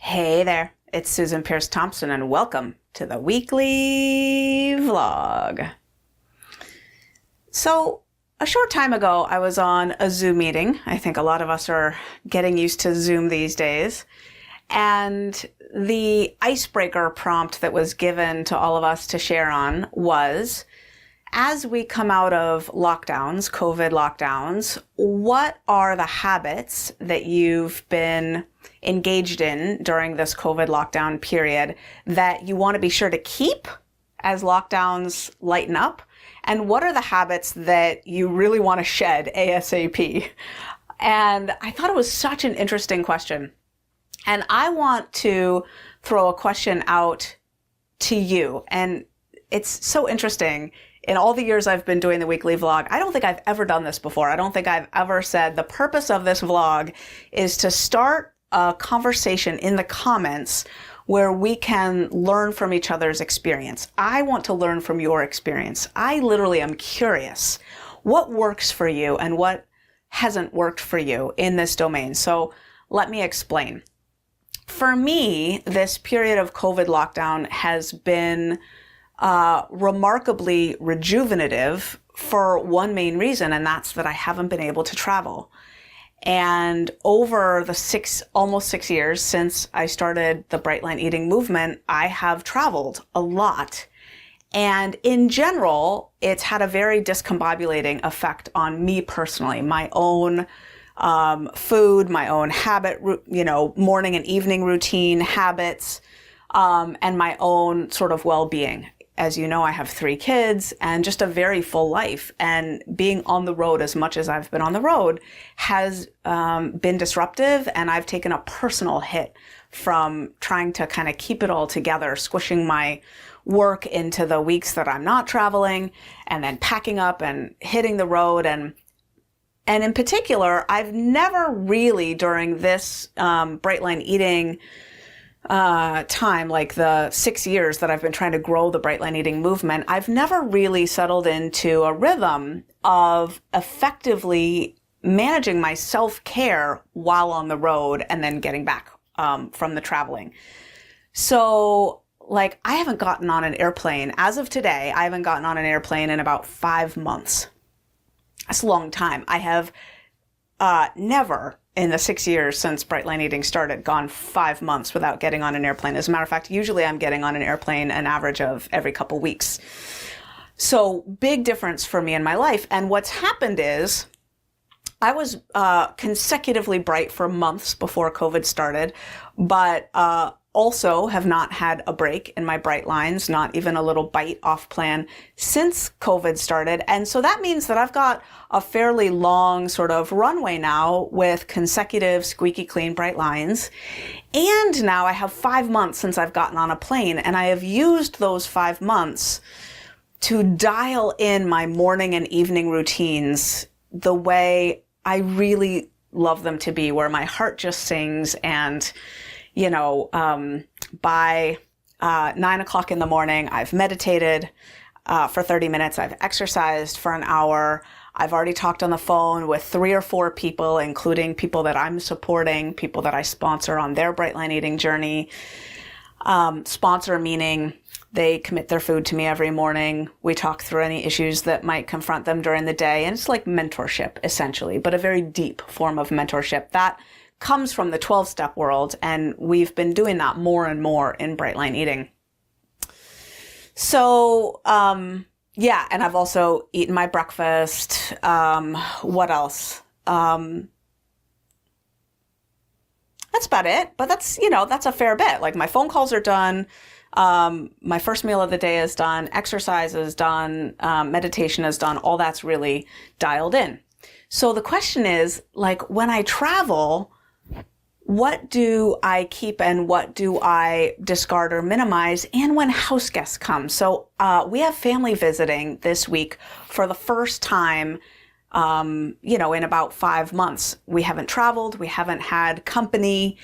Hey there, it's Susan Pierce Thompson, and welcome to the weekly vlog. So, a short time ago, I was on a Zoom meeting. I think a lot of us are getting used to Zoom these days. And the icebreaker prompt that was given to all of us to share on was, as we come out of lockdowns, COVID lockdowns, what are the habits that you've been engaged in during this COVID lockdown period that you want to be sure to keep as lockdowns lighten up? And what are the habits that you really want to shed ASAP? And I thought it was such an interesting question. And I want to throw a question out to you. And it's so interesting. In all the years I've been doing the weekly vlog, I don't think I've ever done this before. I don't think I've ever said the purpose of this vlog is to start a conversation in the comments where we can learn from each other's experience. I want to learn from your experience. I literally am curious what works for you and what hasn't worked for you in this domain. So let me explain. For me, this period of COVID lockdown has been remarkably rejuvenative for one main reason, and that's that I haven't been able to travel. And over the almost 6 years since I started the Bright Line Eating movement, I have traveled a lot. And in general, it's had a very discombobulating effect on me personally, my own food, my own habit, morning and evening routine habits, and my own sort of well-being. As you know, I have 3 kids and just a very full life. And being on the road as much as I've been on the road has been disruptive. And I've taken a personal hit from trying to kind of keep it all together, squishing my work into the weeks that I'm not traveling and then packing up and hitting the road. And in particular, I've never really during this Bright Line Eating time, like the 6 years that I've been trying to grow the Bright Line Eating movement, I've never really settled into a rhythm of effectively managing my self-care while on the road and then getting back from the traveling. So, I haven't gotten on an airplane. As of today, I haven't gotten on an airplane in about 5 months. That's a long time. I have never in the 6 years since Bright Line Eating started, gone 5 months without getting on an airplane. As a matter of fact, usually I'm getting on an airplane an average of every couple weeks. So big difference for me in my life. And what's happened is I was consecutively bright for months before COVID started, but also have not had a break in my bright lines, not even a little bite off plan since COVID started. And so that means that I've got a fairly long sort of runway now with consecutive squeaky clean bright lines. And now I have 5 months since I've gotten on a plane, and I have used those 5 months to dial in my morning and evening routines the way I really love them to be, where my heart just sings. And by 9 o'clock in the morning, I've meditated for 30 minutes. I've exercised for an hour. I've already talked on the phone with 3 or 4 people, including people that I'm supporting, people that I sponsor on their Bright Line Eating journey. Sponsor meaning they commit their food to me every morning. We talk through any issues that might confront them during the day. And it's like mentorship, essentially, but a very deep form of mentorship that comes from the 12-step world, and we've been doing that more and more in Bright Line Eating. So, yeah, and I've also eaten my breakfast. What else? That's about it, but that's a fair bit. Like, my phone calls are done. My first meal of the day is done. Exercise is done. Meditation is done. All that's really dialed in. So the question is, when I travel, what do I keep and what do I discard or minimize? And when house guests come. So we have family visiting this week for the first time, in about 5 months. We haven't traveled. We haven't had company.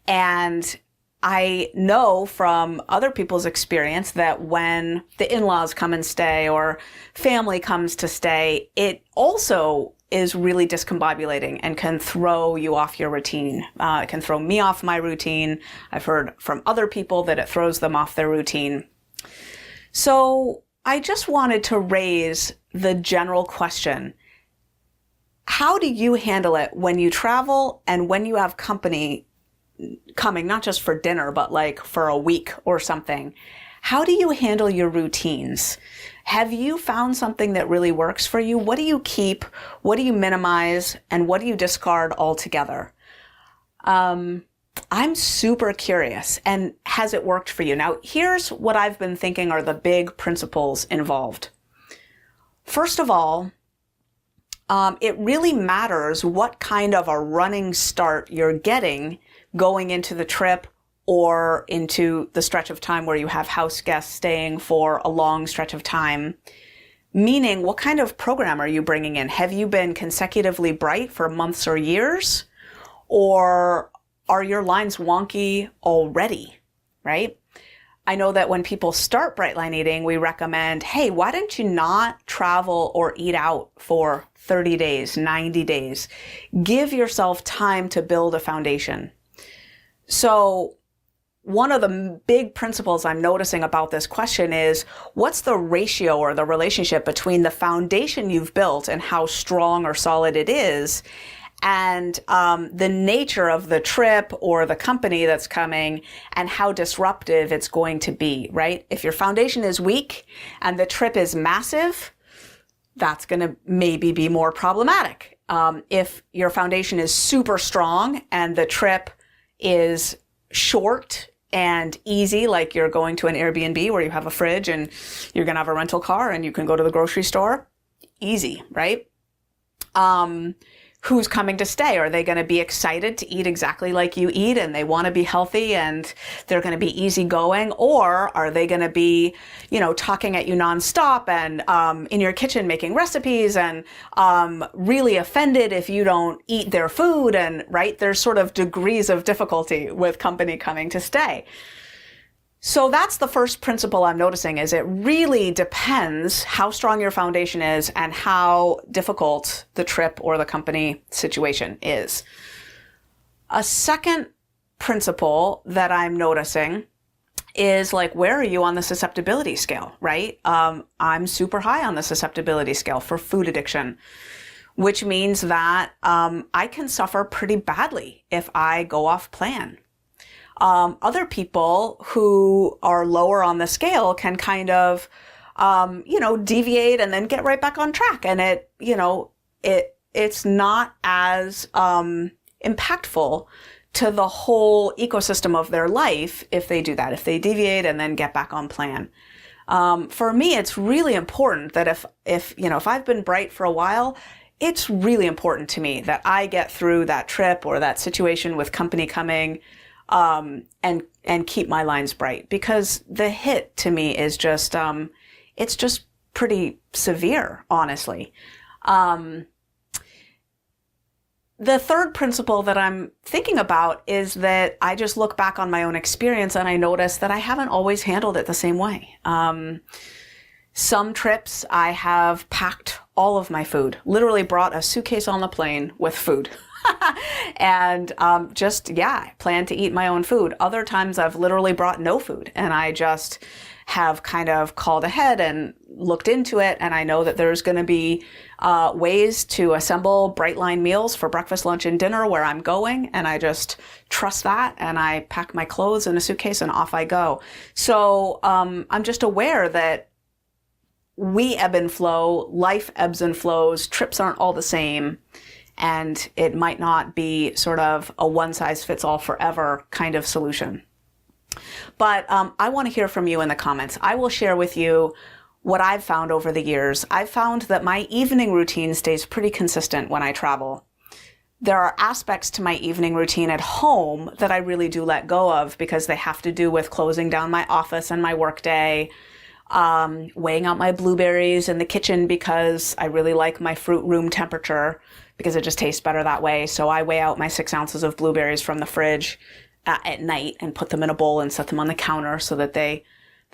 And I know from other people's experience that when the in-laws come and stay or family comes to stay, it also is really discombobulating and can throw you off your routine. It can throw me off my routine. I've heard from other people that it throws them off their routine. So I just wanted to raise the general question. How do you handle it when you travel and when you have company coming, not just for dinner, but like for a week or something? How do you handle your routines? Have you found something that really works for you? What do you keep? What do you minimize? And what do you discard altogether? I'm super curious. And has it worked for you? Now, here's what I've been thinking are the big principles involved. First of all, it really matters what kind of a running start you're getting going into the trip or into the stretch of time where you have house guests staying for a long stretch of time. Meaning, what kind of program are you bringing in? Have you been consecutively bright for months or years? Or are your lines wonky already, right? I know that when people start bright line eating, we recommend, hey, why don't you not travel or eat out for 30 days, 90 days? Give yourself time to build a foundation. So one of the big principles I'm noticing about this question is, what's the ratio or the relationship between the foundation you've built and how strong or solid it is, and the nature of the trip or the company that's coming and how disruptive it's going to be, right? If your foundation is weak and the trip is massive, that's going to maybe be more problematic. If your foundation is super strong and the trip is short and easy, like you're going to an Airbnb where you have a fridge and you're going to have a rental car and you can go to the grocery store, easy, right? Who's coming to stay? Are they going to be excited to eat exactly like you eat and they want to be healthy and they're going to be easygoing? Or are they going to be, talking at you nonstop and in your kitchen making recipes and really offended if you don't eat their food? And right, there's sort of degrees of difficulty with company coming to stay. So that's the first principle I'm noticing, is it really depends how strong your foundation is and how difficult the trip or the company situation is. A second principle that I'm noticing is like, where are you on the susceptibility scale, right? I'm super high on the susceptibility scale for food addiction, which means that I can suffer pretty badly if I go off plan. Other people who are lower on the scale can kind of, deviate and then get right back on track. And it's not as, impactful to the whole ecosystem of their life if they do that, if they deviate and then get back on plan. For me, it's really important that if I've been bright for a while, it's really important to me that I get through that trip or that situation with company coming, and keep my lines bright, because the hit to me is just, it's just pretty severe, honestly. The third principle that I'm thinking about is that I just look back on my own experience and I notice that I haven't always handled it the same way. Some trips I have packed all of my food, literally brought a suitcase on the plane with food. And plan to eat my own food. Other times I've literally brought no food and I just have kind of called ahead and looked into it. And I know that there's going to be ways to assemble bright line meals for breakfast, lunch, and dinner where I'm going. And I just trust that. And I pack my clothes in a suitcase and off I go. So I'm just aware that we ebb and flow, life ebbs and flows, trips aren't all the same. And it might not be sort of a one-size-fits-all forever kind of solution. But I want to hear from you in the comments. I will share with you what I've found over the years. I've found that my evening routine stays pretty consistent when I travel. There are aspects to my evening routine at home that I really do let go of because they have to do with closing down my office and my workday, weighing out my blueberries in the kitchen because I really like my fruit room temperature, because it just tastes better that way. So I weigh out my 6 ounces of blueberries from the fridge at night and put them in a bowl and set them on the counter so that the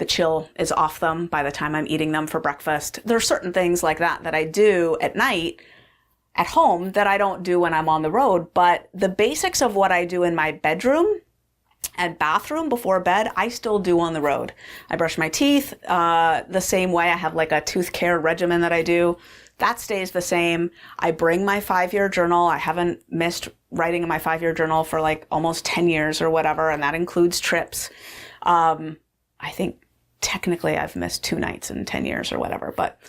chill is off them by the time I'm eating them for breakfast. There are certain things like that I do at night, at home that I don't do when I'm on the road. But the basics of what I do in my bedroom and bathroom before bed, I still do on the road. I brush my teeth the same way. I have like a tooth care regimen that I do. That stays the same. I bring my 5-year journal. I haven't missed writing in my 5-year journal for like almost 10 years or whatever, and that includes trips. I think technically I've missed 2 nights in 10 years or whatever, but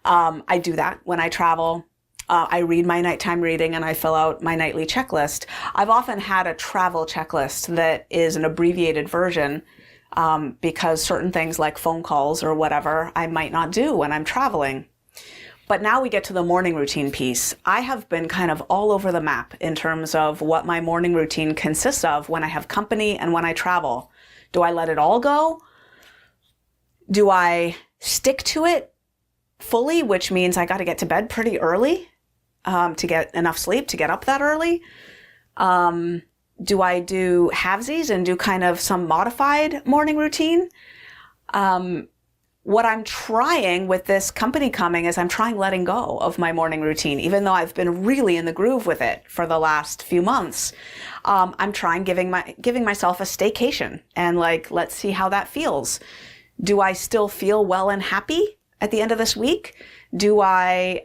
I do that when I travel. I read my nighttime reading and I fill out my nightly checklist. I've often had a travel checklist that is an abbreviated version because certain things like phone calls or whatever I might not do when I'm traveling. But now we get to the morning routine piece. I have been kind of all over the map in terms of what my morning routine consists of when I have company and when I travel. Do I let it all go? Do I stick to it fully, which means I got to get to bed pretty early to get enough sleep to get up that early? Do I do halvesies and do kind of some modified morning routine? What I'm trying with this company coming is I'm trying letting go of my morning routine, even though I've been really in the groove with it for the last few months. I'm trying giving myself a staycation and like, let's see how that feels. Do I still feel well and happy at the end of this week? Do I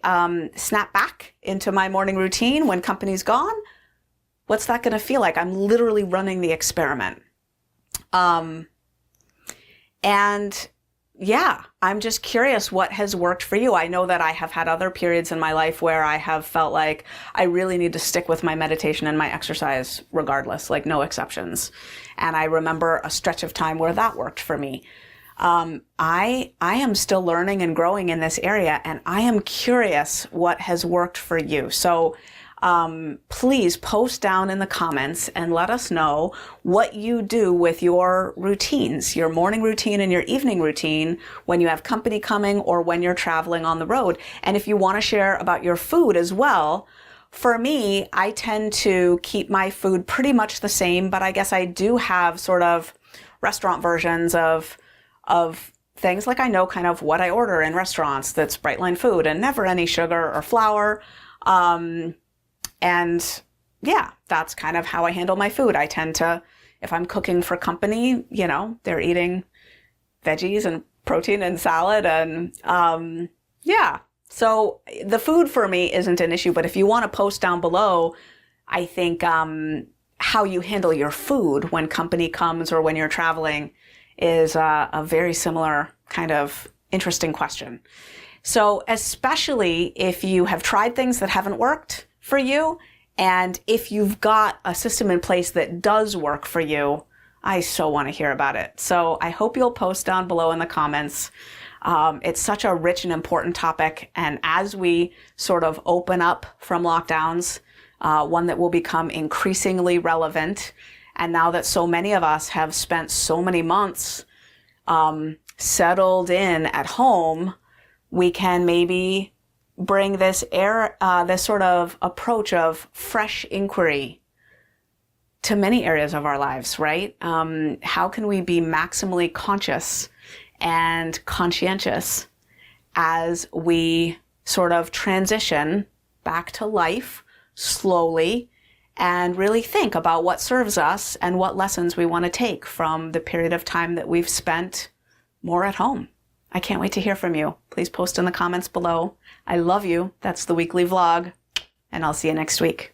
snap back into my morning routine when company's gone? What's that going to feel like? I'm literally running the experiment. And yeah, I'm just curious what has worked for you. I know that I have had other periods in my life where I have felt like I really need to stick with my meditation and my exercise regardless, like no exceptions. And I remember a stretch of time where that worked for me. I am still learning and growing in this area, and I am curious what has worked for you. So please post down in the comments and let us know what you do with your routines, your morning routine and your evening routine when you have company coming or when you're traveling on the road. And if you want to share about your food as well, for me, I tend to keep my food pretty much the same, but I guess I do have sort of restaurant versions of things. Like I know kind of what I order in restaurants that's Brightline food and never any sugar or flour. And yeah, that's kind of how I handle my food. I tend to, if I'm cooking for company, you know, they're eating veggies and protein and salad and, yeah. So the food for me isn't an issue, but if you want to post down below, I think, how you handle your food when company comes or when you're traveling is a very similar kind of interesting question. So especially if you have tried things that haven't worked for you, and if you've got a system in place that does work for you, I so want to hear about it. So I hope you'll post down below in the comments. It's such a rich and important topic, and as we sort of open up from lockdowns, one that will become increasingly relevant. And now that so many of us have spent so many months settled in at home, we can maybe bring this sort of approach of fresh inquiry to many areas of our lives, right? How can we be maximally conscious and conscientious as we sort of transition back to life slowly and really think about what serves us and what lessons we want to take from the period of time that we've spent more at home. I can't wait to hear from you. Please post in the comments below. I love you. That's the weekly vlog, and I'll see you next week.